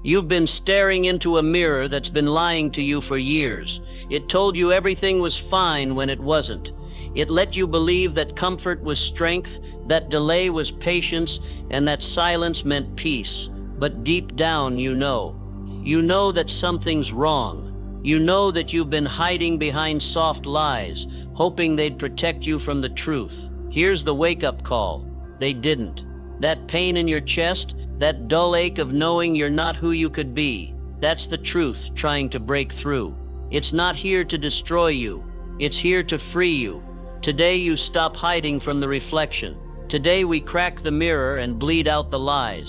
You've been staring into a mirror that's been lying to you for years. It told you everything was fine when it wasn't. It let you believe that comfort was strength, that delay was patience, and that silence meant peace. But deep down, you know. You know that something's wrong. You know that you've been hiding behind soft lies, hoping they'd protect you from the truth. Here's the wake-up call. They didn't. That pain in your chest, that dull ache of knowing you're not who you could be, that's the truth trying to break through. It's not here to destroy you. It's here to free you. Today you stop hiding from the reflection. Today we crack the mirror and bleed out the lies.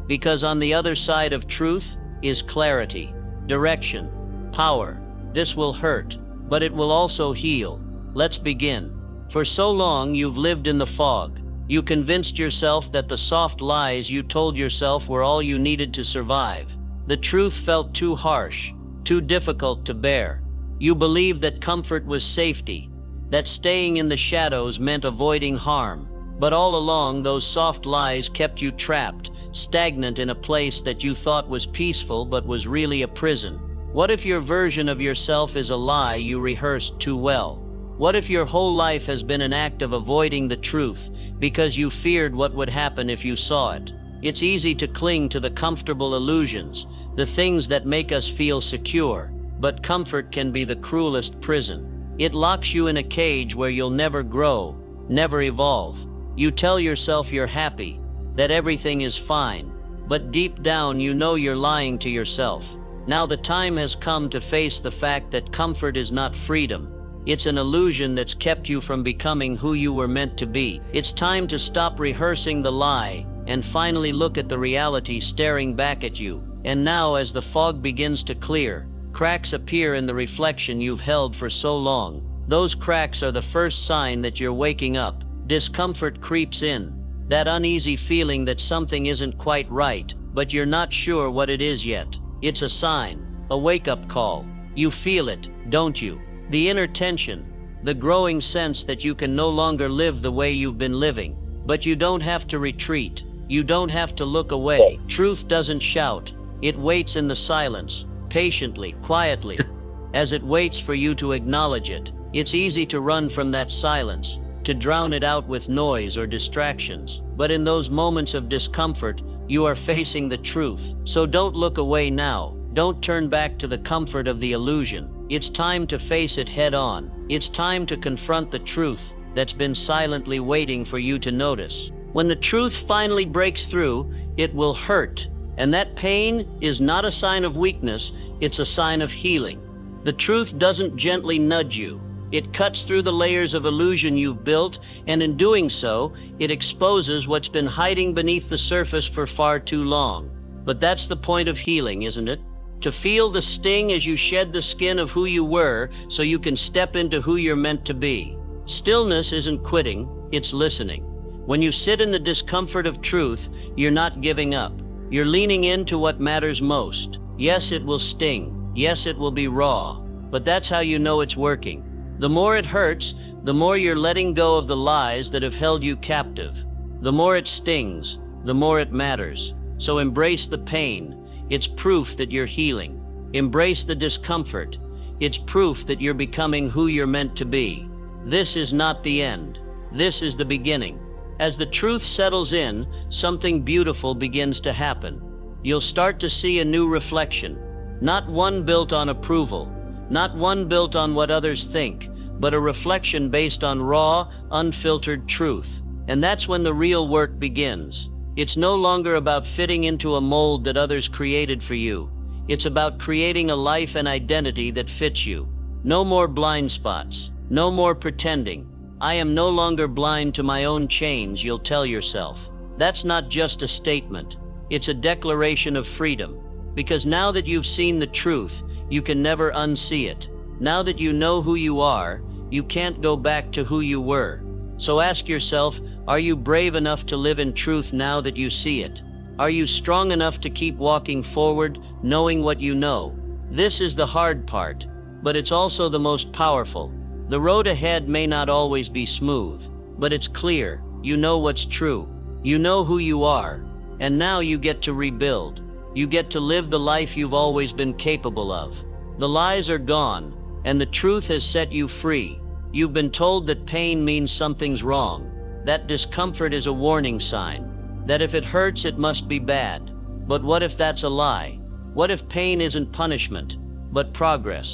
Because on the other side of truth is clarity, direction, power. This will hurt, but it will also heal. Let's begin. For so long you've lived in the fog. You convinced yourself that the soft lies you told yourself were all you needed to survive. The truth felt too harsh, too difficult to bear. You believed that comfort was safety, that staying in the shadows meant avoiding harm. But all along, those soft lies kept you trapped, stagnant in a place that you thought was peaceful but was really a prison. What if your version of yourself is a lie you rehearsed too well? What if your whole life has been an act of avoiding the truth because you feared what would happen if you saw it? It's easy to cling to the comfortable illusions, the things that make us feel secure, but comfort can be the cruelest prison. It locks you in a cage where you'll never grow, never evolve. You tell yourself you're happy, that everything is fine, but deep down you know you're lying to yourself. Now the time has come to face the fact that comfort is not freedom. It's an illusion that's kept you from becoming who you were meant to be. It's time to stop rehearsing the lie and finally look at the reality staring back at you. And now, as the fog begins to clear, cracks appear in the reflection you've held for so long. Those cracks are the first sign that you're waking up. Discomfort creeps in, that uneasy feeling that something isn't quite right, but you're not sure what it is yet. It's a sign, a wake-up call. You feel it, don't you? The inner tension, the growing sense that you can no longer live the way you've been living. But you don't have to retreat. You don't have to look away. Truth doesn't shout. It waits in the silence, patiently, quietly, as it waits for you to acknowledge it. It's easy to run from that silence, to drown it out with noise or distractions. But in those moments of discomfort, you are facing the truth. So don't look away now. Don't turn back to the comfort of the illusion. It's time to face it head on. It's time to confront the truth that's been silently waiting for you to notice. When the truth finally breaks through, it will hurt. And that pain is not a sign of weakness, it's a sign of healing. The truth doesn't gently nudge you. It cuts through the layers of illusion you've built, and in doing so, it exposes what's been hiding beneath the surface for far too long. But that's the point of healing, isn't it? To feel the sting as you shed the skin of who you were so you can step into who you're meant to be. Stillness isn't quitting, it's listening. When you sit in the discomfort of truth, you're not giving up. You're leaning into what matters most. Yes, it will sting. Yes, it will be raw. But that's how you know it's working. The more it hurts, the more you're letting go of the lies that have held you captive. The more it stings, the more it matters. So embrace the pain. It's proof that you're healing. Embrace the discomfort. It's proof that you're becoming who you're meant to be. This is not the end. This is the beginning. As the truth settles in, something beautiful begins to happen. You'll start to see a new reflection. Not one built on approval. Not one built on what others think, but a reflection based on raw, unfiltered truth. And that's when the real work begins. It's no longer about fitting into a mold that others created for you. It's about creating a life and identity that fits you. No more blind spots. No more pretending. I am no longer blind to my own chains, you'll tell yourself. That's not just a statement. It's a declaration of freedom. Because now that you've seen the truth, you can never unsee it. Now that you know who you are, you can't go back to who you were. So ask yourself, are you brave enough to live in truth now that you see it? Are you strong enough to keep walking forward, knowing what you know? This is the hard part, but it's also the most powerful. The road ahead may not always be smooth, but it's clear. You know what's true. You know who you are. And now you get to rebuild. You get to live the life you've always been capable of. The lies are gone, and the truth has set you free. You've been told that pain means something's wrong, that discomfort is a warning sign, that if it hurts it must be bad. But what if that's a lie? What if pain isn't punishment, but progress?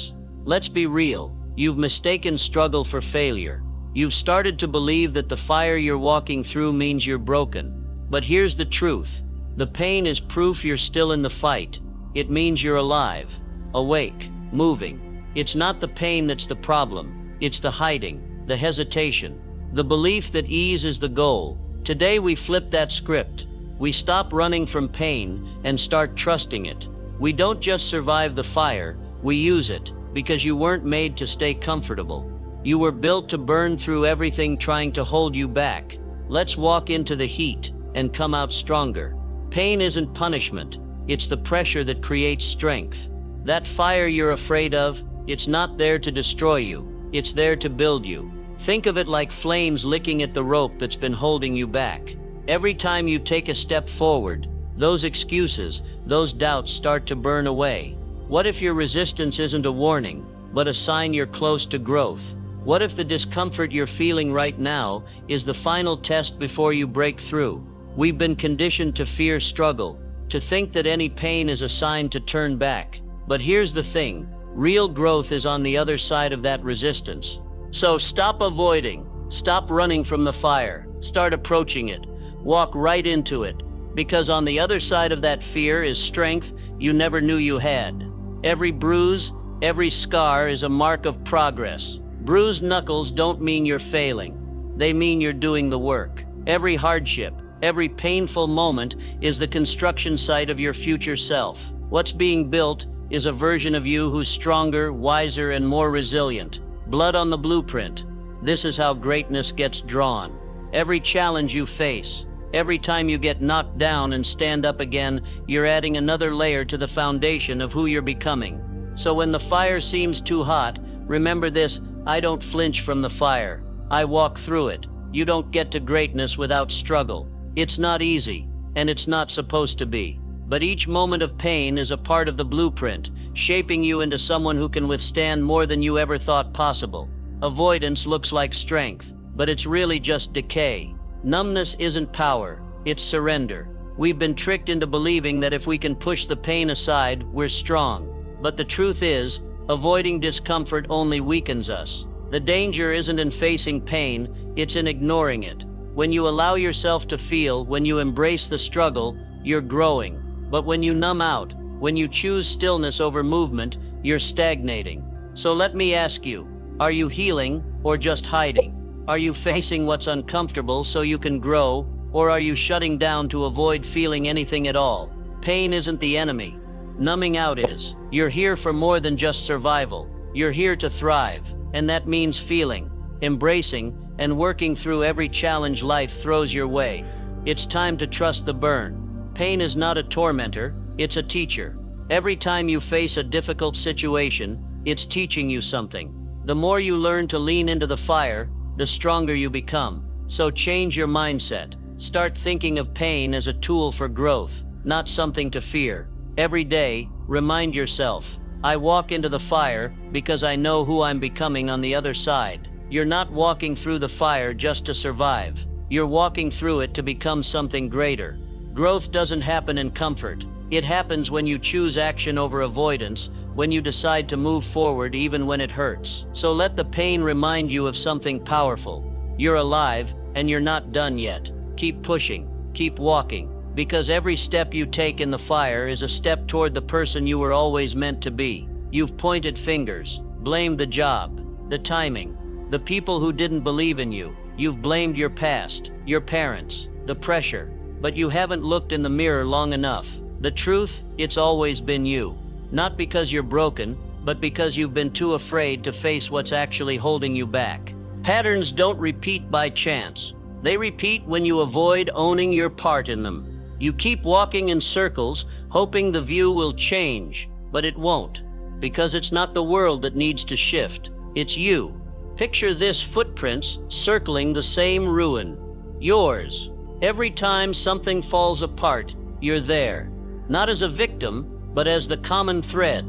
Let's be real. You've mistaken struggle for failure. You've started to believe that the fire you're walking through means you're broken. But here's the truth. The pain is proof you're still in the fight. It means you're alive, awake, moving. It's not the pain that's the problem. It's the hiding, the hesitation, the belief that ease is the goal. Today we flip that script. We stop running from pain and start trusting it. We don't just survive the fire, we use it, because you weren't made to stay comfortable. You were built to burn through everything trying to hold you back. Let's walk into the heat and come out stronger. Pain isn't punishment. It's the pressure that creates strength. That fire you're afraid of, it's not there to destroy you. It's there to build you. Think of it like flames licking at the rope that's been holding you back. Every time you take a step forward, those excuses, those doubts start to burn away. What if your resistance isn't a warning, but a sign you're close to growth? What if the discomfort you're feeling right now is the final test before you break through? We've been conditioned to fear struggle, to think that any pain is a sign to turn back. But here's the thing, real growth is on the other side of that resistance. So stop avoiding, stop running from the fire, start approaching it, walk right into it, because on the other side of that fear is strength you never knew you had. Every bruise, every scar is a mark of progress. Bruised knuckles don't mean you're failing. They mean you're doing the work. Every hardship, every painful moment is the construction site of your future self. What's being built is a version of you who's stronger, wiser, and more resilient. Blood on the blueprint. This is how greatness gets drawn. Every challenge you face, every time you get knocked down and stand up again, you're adding another layer to the foundation of who you're becoming. So when the fire seems too hot, remember this: I don't flinch from the fire. I walk through it. You don't get to greatness without struggle. It's not easy, and it's not supposed to be. But each moment of pain is a part of the blueprint, shaping you into someone who can withstand more than you ever thought possible. Avoidance looks like strength, but it's really just decay. Numbness isn't power, it's surrender. We've been tricked into believing that if we can push the pain aside, we're strong. But the truth is, avoiding discomfort only weakens us. The danger isn't in facing pain, it's in ignoring it. When you allow yourself to feel, when you embrace the struggle, you're growing. But when you numb out, when you choose stillness over movement, you're stagnating. So let me ask you, are you healing or just hiding? Are you facing what's uncomfortable so you can grow, or are you shutting down to avoid feeling anything at all? Pain isn't the enemy. Numbing out is. You're here for more than just survival. You're here to thrive, and that means feeling, embracing, and working through every challenge life throws your way. It's time to trust the burn. Pain is not a tormentor, it's a teacher. Every time you face a difficult situation, it's teaching you something. The more you learn to lean into the fire, the stronger you become. So change your mindset. Start thinking of pain as a tool for growth, not something to fear. Every day, remind yourself, I walk into the fire because I know who I'm becoming on the other side. You're not walking through the fire just to survive. You're walking through it to become something greater. Growth doesn't happen in comfort. It happens when you choose action over avoidance, when you decide to move forward even when it hurts. So let the pain remind you of something powerful. You're alive, and you're not done yet. Keep pushing, keep walking, because every step you take in the fire is a step toward the person you were always meant to be. You've pointed fingers, blamed the job, the timing, the people who didn't believe in you. You've blamed your past, your parents, the pressure, but you haven't looked in the mirror long enough. The truth, it's always been you. Not because you're broken, but because you've been too afraid to face what's actually holding you back. Patterns don't repeat by chance. They repeat when you avoid owning your part in them. You keep walking in circles, hoping the view will change, but it won't, because it's not the world that needs to shift. It's you. Picture this: footprints circling the same ruin. Yours. Every time something falls apart, you're there. not as a victim, but as the common thread.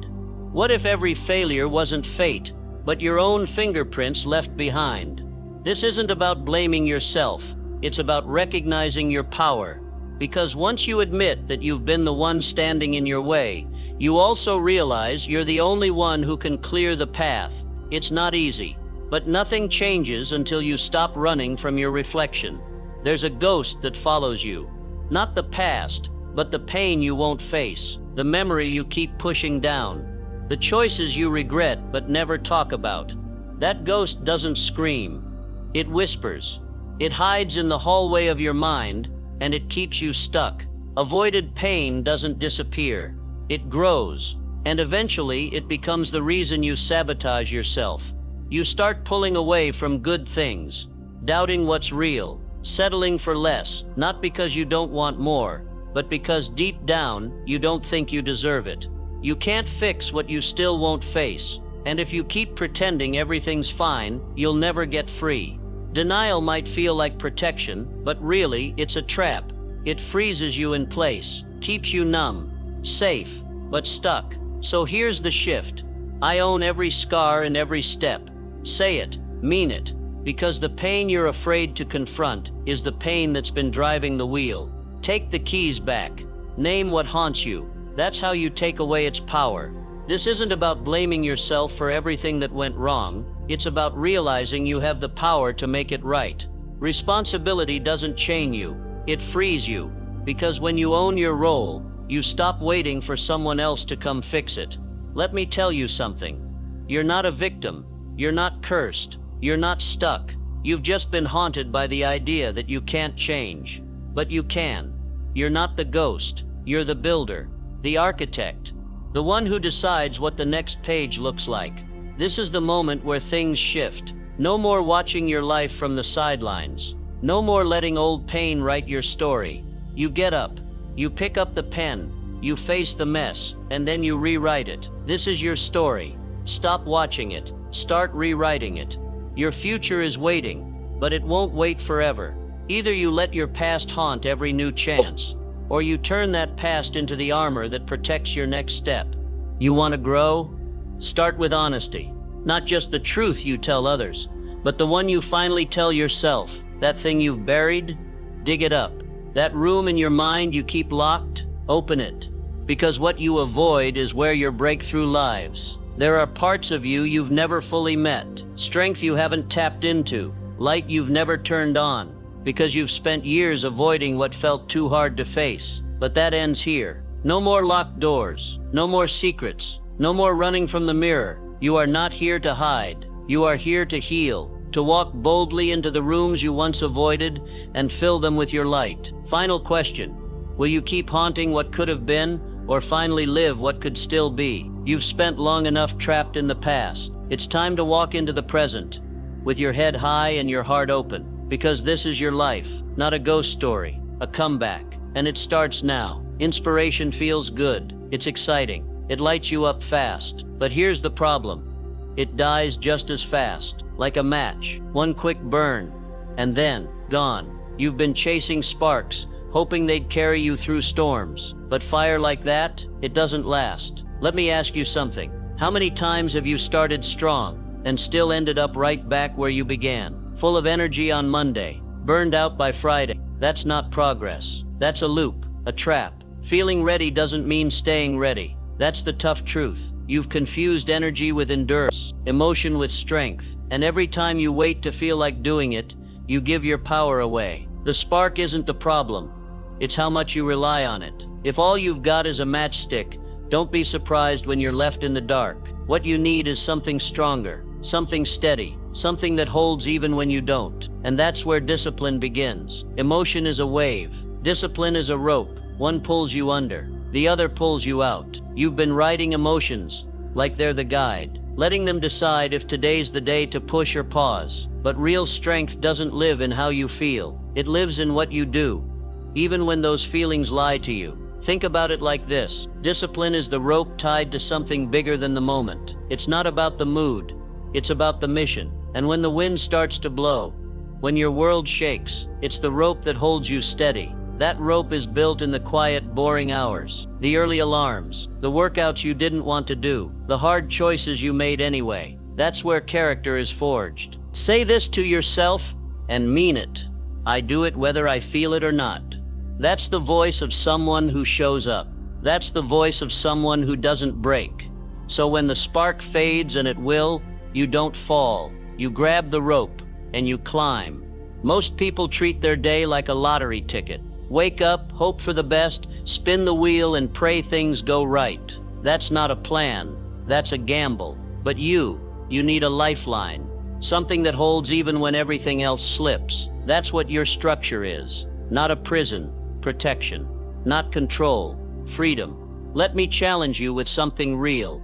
What if every failure wasn't fate, but your own fingerprints left behind? This isn't about blaming yourself, it's about recognizing your power. Because once you admit that you've been the one standing in your way, you also realize you're the only one who can clear the path. It's not easy, but nothing changes until you stop running from your reflection. There's a ghost that follows you. Not the past, but the pain you won't face, the memory you keep pushing down, the choices you regret but never talk about. That ghost doesn't scream. It whispers. It hides in the hallway of your mind, and it keeps you stuck. Avoided pain doesn't disappear. It grows, and eventually it becomes the reason you sabotage yourself. You start pulling away from good things, doubting what's real, settling for less, not because you don't want more, but because deep down you don't think you deserve it. You can't fix what you still won't face, and if you keep pretending everything's fine, you'll never get free. Denial might feel like protection, but really it's a trap. It freezes you in place, keeps you numb, safe, but stuck. So here's the shift. I own every scar and every step. Say it, mean it, because the pain you're afraid to confront is the pain that's been driving the wheel. Take the keys back. Name what haunts you. That's how you take away its power. This isn't about blaming yourself for everything that went wrong. It's about realizing you have the power to make it right. Responsibility doesn't chain you. It frees you. Because when you own your role, you stop waiting for someone else to come fix it. Let me tell you something. You're not a victim. You're not cursed. You're not stuck. You've just been haunted by the idea that you can't change. But you can. You're not the ghost. You're the builder, the architect, the one who decides what the next page looks like. This is the moment where things shift. No more watching your life from the sidelines. No more letting old pain write your story. You get up. You pick up the pen. You face the mess, and then you rewrite it. This is your story. Stop watching it. Start rewriting it. Your future is waiting, but it won't wait forever. Either you let your past haunt every new chance, or you turn that past into the armor that protects your next step. You want to grow? Start with honesty. Not just the truth you tell others, but the one you finally tell yourself. That thing you've buried, dig it up. That room in your mind you keep locked, open it. Because what you avoid is where your breakthrough lives. There are parts of you you've never fully met, strength you haven't tapped into, light you've never turned on, because you've spent years avoiding what felt too hard to face. But that ends here. No more locked doors, no more secrets, no more running from the mirror. You are not here to hide. You are here to heal, to walk boldly into the rooms you once avoided and fill them with your light. Final question. Will you keep haunting what could have been, or finally live what could still be? You've spent long enough trapped in the past. It's time to walk into the present, with your head high and your heart open, because this is your life, not a ghost story, a comeback, and it starts now. Inspiration feels good. It's exciting. It lights you up fast. But here's the problem. It dies just as fast, like a match. One quick burn, and then, gone. You've been chasing sparks, hoping they'd carry you through storms. But fire like that, it doesn't last. Let me ask you something. How many times have you started strong, and still ended up right back where you began? Full of energy on Monday, burned out by Friday. That's not progress. That's a loop, a trap. Feeling ready doesn't mean staying ready. That's the tough truth. You've confused energy with endurance, emotion with strength, and every time you wait to feel like doing it, you give your power away. The spark isn't the problem. It's how much you rely on it. If all you've got is a matchstick, don't be surprised when you're left in the dark. What you need is something stronger, something steady, something that holds even when you don't. And that's where discipline begins. Emotion is a wave. Discipline is a rope. One pulls you under, the other pulls you out. You've been riding emotions like they're the guide, letting them decide if today's the day to push or pause. But real strength doesn't live in how you feel. It lives in what you do, even when those feelings lie to you. Think about it like this. Discipline is the rope tied to something bigger than the moment. It's not about the mood. It's about the mission. And when the wind starts to blow, when your world shakes, it's the rope that holds you steady. That rope is built in the quiet, boring hours. The early alarms, the workouts you didn't want to do, the hard choices you made anyway. That's where character is forged. Say this to yourself and mean it. I do it whether I feel it or not. That's the voice of someone who shows up. That's the voice of someone who doesn't break. So when the spark fades, and it will, you don't fall. You grab the rope and you climb. Most people treat their day like a lottery ticket. Wake up, hope for the best, spin the wheel, and pray things go right. That's not a plan. That's a gamble. But you need a lifeline. Something that holds even when everything else slips. That's what your structure is. Not a prison. Protection. Not control. Freedom. Let me challenge you with something real.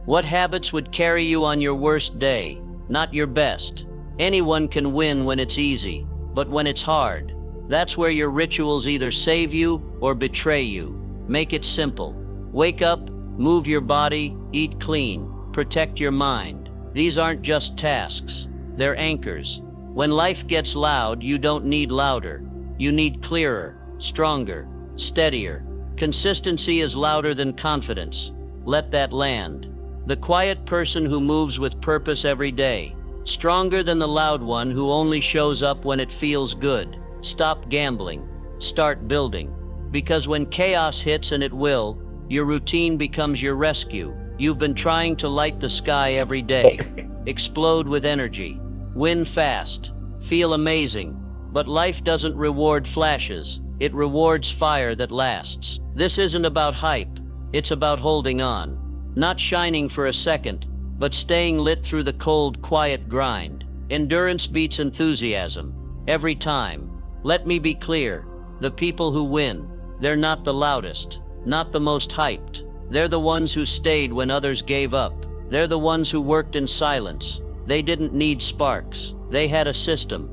What habits would carry you on your worst day? Not your best. Anyone can win when it's easy, but when it's hard, that's where your rituals either save you or betray you. Make it simple. Wake up, move your body, eat clean, protect your mind. These aren't just tasks. They're anchors. When life gets loud, you don't need louder. You need clearer, stronger, steadier. Consistency is louder than confidence. Let that land. The quiet person who moves with purpose every day. Stronger than the loud one who only shows up when it feels good. Stop gambling. Start building. Because when chaos hits, and it will, your routine becomes your rescue. You've been trying to light the sky every day. Explode with energy. Win fast. Feel amazing. But life doesn't reward flashes. It rewards fire that lasts. This isn't about hype. It's about holding on. Not shining for a second, but staying lit through the cold, quiet grind. Endurance beats enthusiasm. Every time. Let me be clear. The people who win, they're not the loudest, not the most hyped. They're the ones who stayed when others gave up. They're the ones who worked in silence. They didn't need sparks. They had a system.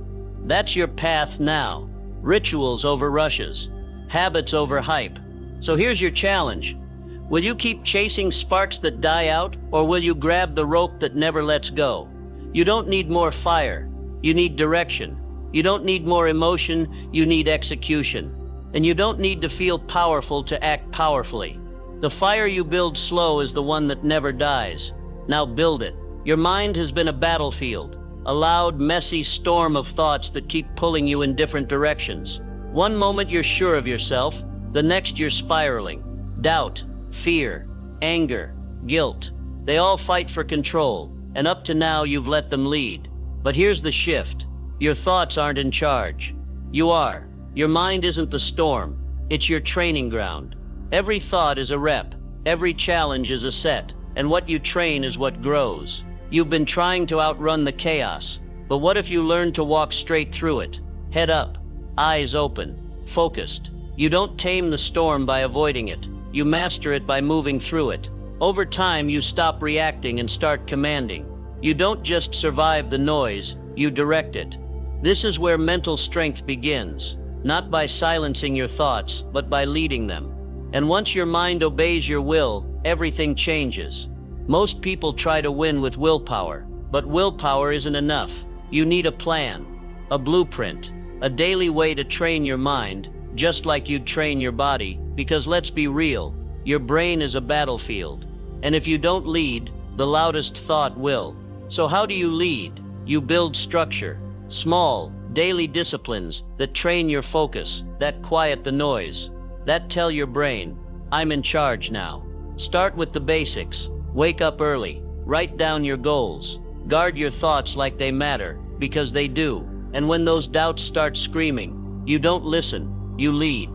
That's your path now. Rituals over rushes. Habits over hype. So here's your challenge. Will you keep chasing sparks that die out, or will you grab the rope that never lets go? You don't need more fire. You need direction. You don't need more emotion. You need execution. And you don't need to feel powerful to act powerfully. The fire you build slow is the one that never dies. Now build it. Your mind has been a battlefield, a loud, messy storm of thoughts that keep pulling you in different directions. One moment you're sure of yourself, the next you're spiraling. Doubt, fear, anger, guilt, they all fight for control, and up to now you've let them lead. But here's the shift. Your thoughts aren't in charge. You are. Your mind isn't the storm. It's your training ground. Every thought is a rep. Every challenge is a set. And what you train is what grows. You've been trying to outrun the chaos, but what if you learn to walk straight through it? Head up, eyes open, focused. You don't tame the storm by avoiding it. You master it by moving through it. Over time, you stop reacting and start commanding. You don't just survive the noise, you direct it. This is where mental strength begins, not by silencing your thoughts, but by leading them. And once your mind obeys your will, everything changes. Most people try to win with willpower, but willpower isn't enough. You need a plan, a blueprint, a daily way to train your mind, just like you'd train your body, because let's be real, your brain is a battlefield. And if you don't lead, the loudest thought will. So how do you lead? You build structure, small, daily disciplines that train your focus, that quiet the noise, that tell your brain, I'm in charge now. Start with the basics. Wake up early. Write down your goals. Guard your thoughts like they matter, because they do. And when those doubts start screaming, you don't listen, you lead.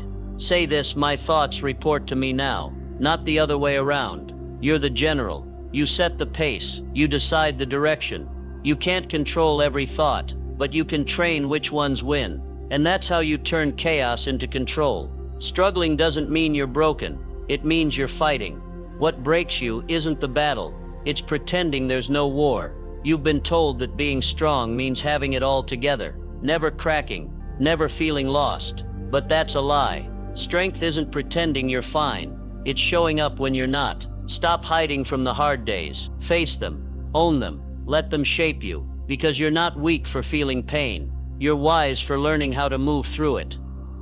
Say this, my thoughts report to me now, not the other way around. You're the general. You set the pace. You decide the direction. You can't control every thought, but you can train which ones win. And that's how you turn chaos into control. Struggling doesn't mean you're broken. It means you're fighting. What breaks you isn't the battle. It's pretending there's no war. You've been told that being strong means having it all together, never cracking, never feeling lost. But that's a lie. Strength isn't pretending you're fine. It's showing up when you're not. Stop hiding from the hard days. Face them. Own them. Let them shape you. Because you're not weak for feeling pain. You're wise for learning how to move through it.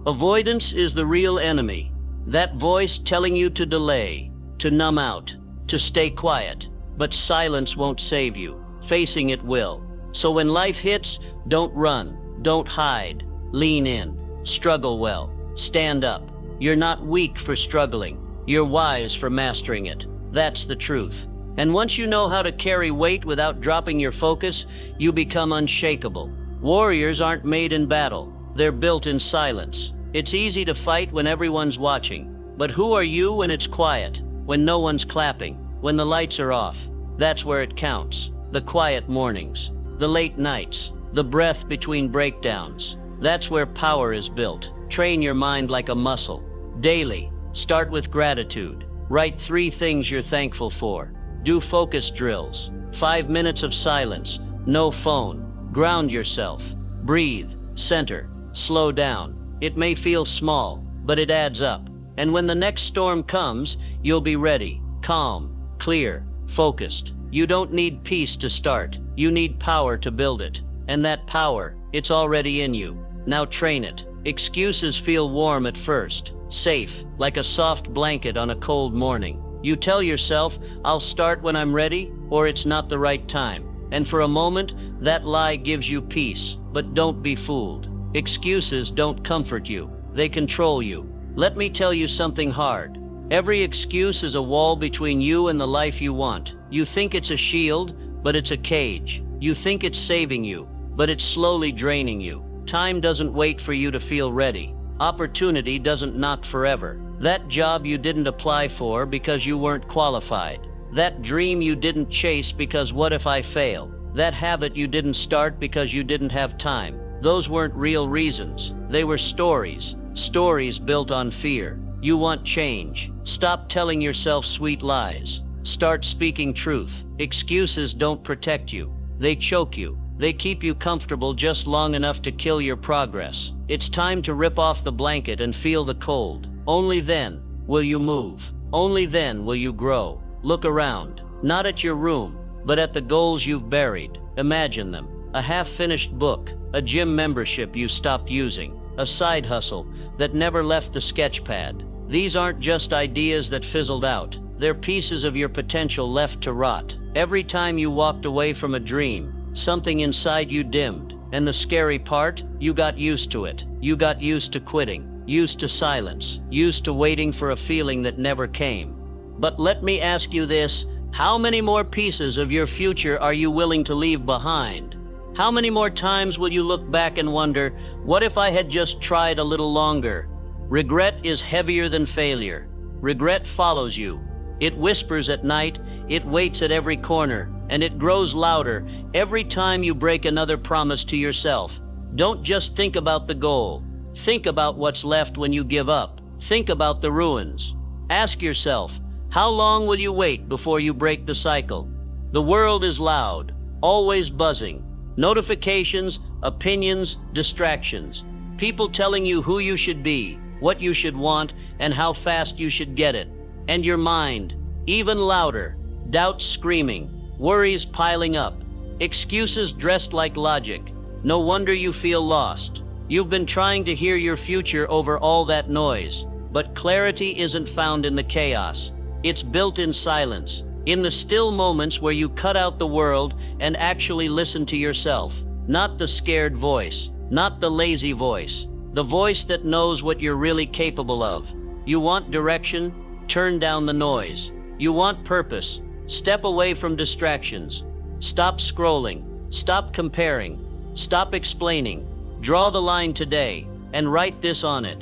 Avoidance is the real enemy. That voice telling you to delay, to numb out, to stay quiet. But silence won't save you. Facing it will. So when life hits, don't run, don't hide. Lean in, struggle well, stand up. You're not weak for struggling. You're wise for mastering it. That's the truth. And once you know how to carry weight without dropping your focus, you become unshakable. Warriors aren't made in battle. They're built in silence. It's easy to fight when everyone's watching. But who are you when it's quiet? When no one's clapping? When the lights are off? That's where it counts. The quiet mornings. The late nights. The breath between breakdowns. That's where power is built. Train your mind like a muscle. Daily. Start with gratitude. Write 3 things you're thankful for. Do focus drills. 5 minutes of silence. No phone. Ground yourself. Breathe. Center. Slow down. It may feel small, but it adds up. And when the next storm comes, you'll be ready. Calm. Clear. Focused. You don't need peace to start. You need power to build it. And that power, it's already in you. Now train it. Excuses feel warm at first. Safe, like a soft blanket on a cold morning. You tell yourself, I'll start when I'm ready, or it's not the right time. And for a moment, that lie gives you peace. But don't be fooled. Excuses don't comfort you. They control you. Let me tell you something hard. Every excuse is a wall between you and the life you want. You think it's a shield, but it's a cage. You think it's saving you, but it's slowly draining you. Time doesn't wait for you to feel ready. Opportunity doesn't knock forever. That job you didn't apply for because you weren't qualified. That dream you didn't chase because what if I fail? That habit you didn't start because you didn't have time. Those weren't real reasons. They were stories. Stories built on fear. You want change. Stop telling yourself sweet lies. Start speaking truth. Excuses don't protect you. They choke you. They keep you comfortable just long enough to kill your progress. It's time to rip off the blanket and feel the cold. Only then will you move. Only then will you grow. Look around. Not at your room, but at the goals you've buried. Imagine them. A half-finished book. A gym membership you stopped using. A side hustle that never left the sketch pad. These aren't just ideas that fizzled out. They're pieces of your potential left to rot. Every time you walked away from a dream, something inside you dimmed. And the scary part, you got used to it. You got used to quitting, used to silence, used to waiting for a feeling that never came. But let me ask you this, how many more pieces of your future are you willing to leave behind? How many more times will you look back and wonder, what if I had just tried a little longer? Regret is heavier than failure. Regret follows you. It whispers at night, it waits at every corner, and it grows louder every time you break another promise to yourself. Don't just think about the goal. Think about what's left when you give up. Think about the ruins. Ask yourself, how long will you wait before you break the cycle? The world is loud, always buzzing. Notifications, opinions, distractions. People telling you who you should be, what you should want, and how fast you should get it. And your mind, even louder. Doubts screaming, worries piling up, excuses dressed like logic. No wonder you feel lost. You've been trying to hear your future over all that noise. But clarity isn't found in the chaos. It's built in silence. In the still moments where you cut out the world and actually listen to yourself. Not the scared voice, not the lazy voice, the voice that knows what you're really capable of. You want direction? Turn down the noise. You want purpose? Step away from distractions. Stop scrolling. Stop comparing. Stop explaining. Draw the line today and write this on it.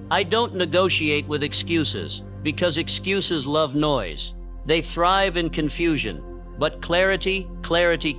I don't negotiate with excuses because excuses love noise. They thrive in confusion, but clarity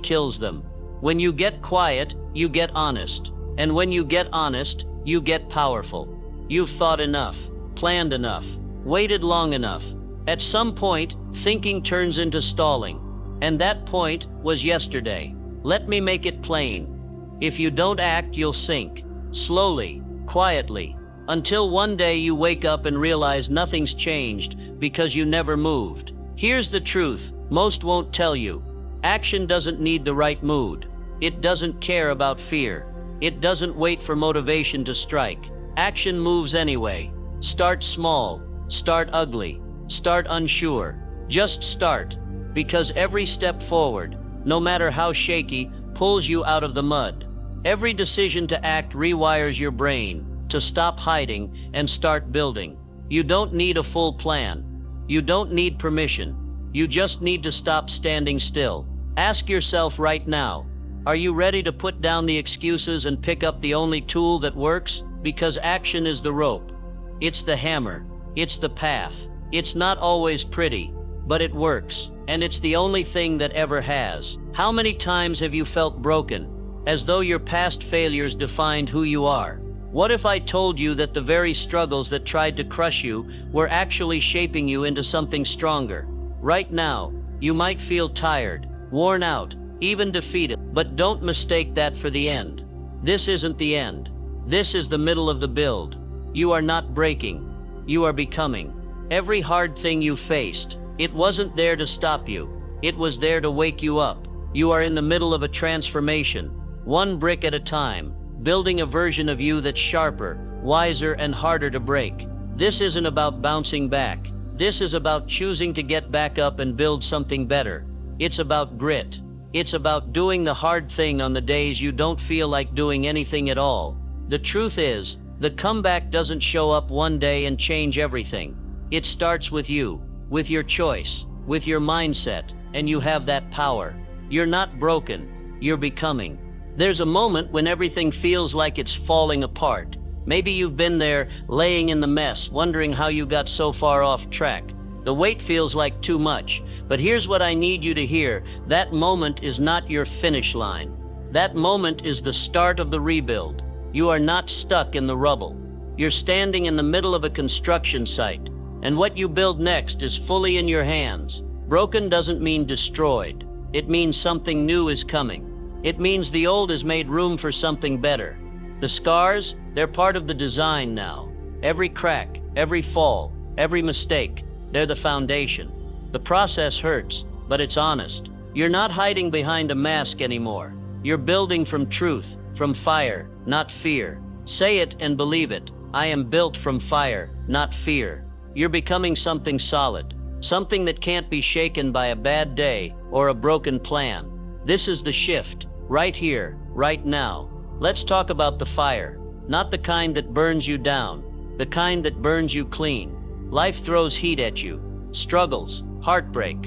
kills them. When you get quiet, you get honest. And when you get honest, you get powerful. You've thought enough, planned enough, waited long enough. At some point, thinking turns into stalling. And that point was yesterday. Let me make it plain. If you don't act, you'll sink. Slowly, quietly, until one day you wake up and realize nothing's changed because you never moved. Here's the truth, most won't tell you. Action doesn't need the right mood. It doesn't care about fear. It doesn't wait for motivation to strike. Action moves anyway. Start small, start ugly, start unsure. Just start, because every step forward, no matter how shaky, pulls you out of the mud. Every decision to act rewires your brain, to stop hiding and start building. You don't need a full plan. You don't need permission. You just need to stop standing still. Ask yourself right now, are you ready to put down the excuses and pick up the only tool that works? Because action is the rope. It's the hammer. It's the path. It's not always pretty, but it works, and it's the only thing that ever has. How many times have you felt broken, as though your past failures defined who you are? What if I told you that the very struggles that tried to crush you were actually shaping you into something stronger? Right now, you might feel tired, worn out, even defeated, but don't mistake that for the end. This isn't the end. This is the middle of the build. You are not breaking. You are becoming. Every hard thing you faced, it wasn't there to stop you. It was there to wake you up. You are in the middle of a transformation, one brick at a time, building a version of you that's sharper, wiser, and harder to break. This isn't about bouncing back. This is about choosing to get back up and build something better. It's about grit. It's about doing the hard thing on the days you don't feel like doing anything at all. The truth is, the comeback doesn't show up one day and change everything. It starts with you, with your choice, with your mindset, and you have that power. You're not broken, you're becoming. There's a moment when everything feels like it's falling apart. Maybe you've been there, laying in the mess, wondering how you got so far off track. The weight feels like too much, but here's what I need you to hear. That moment is not your finish line. That moment is the start of the rebuild. You are not stuck in the rubble. You're standing in the middle of a construction site, and what you build next is fully in your hands. Broken doesn't mean destroyed. It means something new is coming. It means the old has made room for something better. The scars, they're part of the design now. Every crack, every fall, every mistake, they're the foundation. The process hurts, but it's honest. You're not hiding behind a mask anymore. You're building from truth, from fire, not fear. Say it and believe it. I am built from fire, not fear. You're becoming something solid, something that can't be shaken by a bad day or a broken plan. This is the shift, right here, right now. Let's talk about the fire, not the kind that burns you down, the kind that burns you clean. Life throws heat at you, struggles, heartbreak,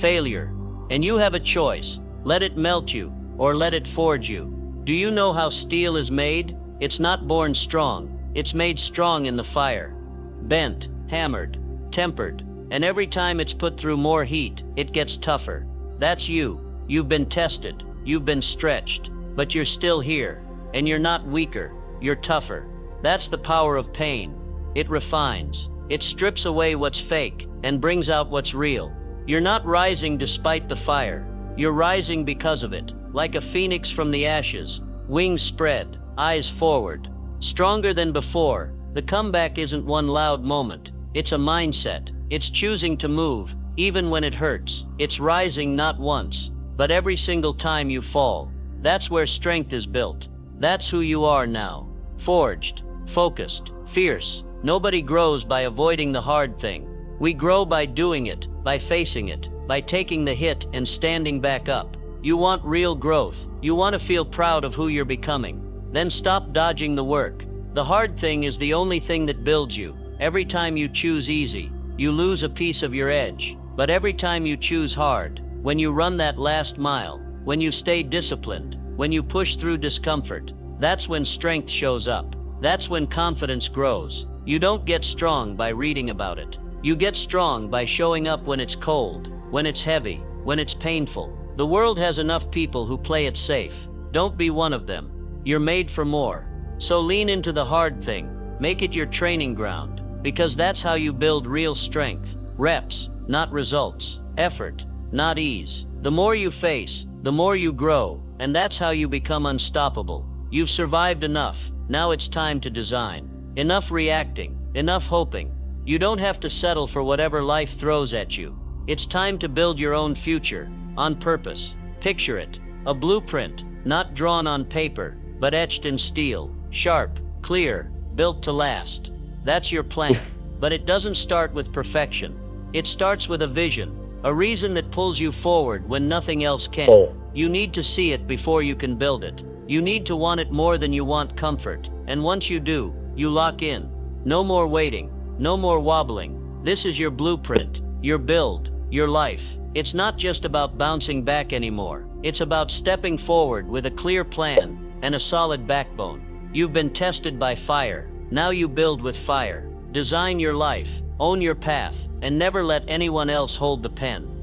failure, and you have a choice. Let it melt you, or let it forge you. Do you know how steel is made? It's not born strong, it's made strong in the fire. Bent, hammered, tempered, and every time it's put through more heat, it gets tougher. That's you. You've been tested, you've been stretched, but you're still here. And you're not weaker, you're tougher. That's the power of pain. It refines. It strips away what's fake and brings out what's real. You're not rising despite the fire. You're rising because of it, like a phoenix from the ashes, wings spread, eyes forward. Stronger than before. The comeback isn't one loud moment. It's a mindset. It's choosing to move, even when it hurts. It's rising not once, but every single time you fall. That's where strength is built. That's who you are now. Forged, focused, fierce. Nobody grows by avoiding the hard thing. We grow by doing it, by facing it, by taking the hit and standing back up. You want real growth. You want to feel proud of who you're becoming. Then stop dodging the work. The hard thing is the only thing that builds you. Every time you choose easy, you lose a piece of your edge. But every time you choose hard, when you run that last mile, when you stay disciplined, when you push through discomfort, that's when strength shows up. That's when confidence grows. You don't get strong by reading about it. You get strong by showing up when it's cold, when it's heavy, when it's painful. The world has enough people who play it safe. Don't be one of them. You're made for more. So lean into the hard thing. Make it your training ground, because that's how you build real strength. Reps, not results. Effort, not ease. The more you face, the more you grow, and that's how you become unstoppable. You've survived enough. Now it's time to design. Enough reacting, enough hoping. You don't have to settle for whatever life throws at you. It's time to build your own future, on purpose. Picture it, a blueprint, not drawn on paper, but etched in steel, sharp, clear, built to last. That's your plan. But it doesn't start with perfection. It starts with a vision, a reason that pulls you forward when nothing else can. You need to see it before you can build it. You need to want it more than you want comfort. And once you do, you lock in. No more waiting, no more wobbling. This is your blueprint, your build, your life. It's not just about bouncing back anymore. It's about stepping forward with a clear plan and a solid backbone. You've been tested by fire. Now you build with fire. Design your life, own your path, and never let anyone else hold the pen.